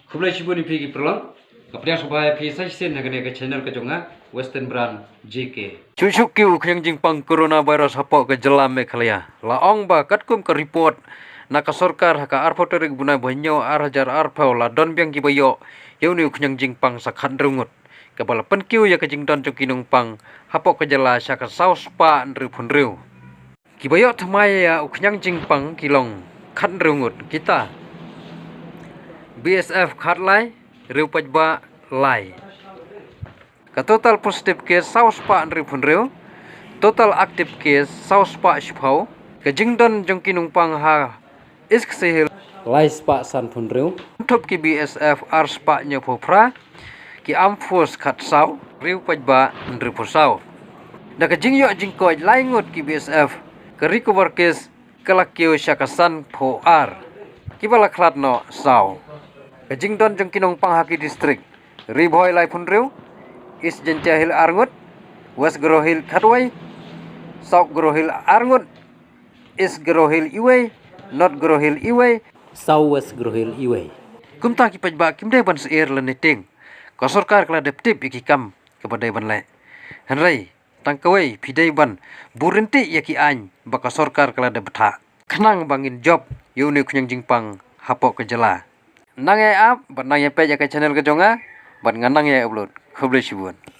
Kublai Shibuni Pigi Perlong, Kapnya Subaya Pisa Sin ke channel ke jonga Westernbrand JK. Cucuk kiu keng jingpang coronavirus hapok ke jelam Meghalaya. Laong ba katkum ke report naka sorkar haka arpotorik bunai banyo arhajar arpau la don biang kibayo yauni keng jingpang sakhan rungut. Kepala penkiu ya ke jingdon cukinung pang hapok ke jela syaka saus pa nripun riu. Kibayo thamaya ya uknyang jingpang kilong khan rungut kita. BSF khat lai, riu pajba lai. Ka total positive case saus pa nripun riu, total active case saus pa shpau, ka jingdon jongkinung pang ha isk sehil lai spa san pun riu. Top ki BSF ars pa nyopopra, ki amfos khat sau, riu pajba nripun sau. Da ka jingyo jingkoj lai ngut ki BSF, ka recover case kalakyo syakasan pho ar. Ki bala khlat no sau. Kajingdon jengkinong panghaki distrik Riboy lai pun riu is jencahil arngut west grohil khatwai south grohil arngut is grohil iway not grohil iway south west grohil iway kumta ki pajba kimde ban seir leneting ko sarkar kala deptip ikikam kepada ban lai hanrai tangkawai pidai ban burinti yaki an baka sarkar kala de betha khnang bangin job yuni khunyang jingpang hapok ke jela nang up, but nang pe ke channel ke jonga, but nganang upload. Kublai Shibun.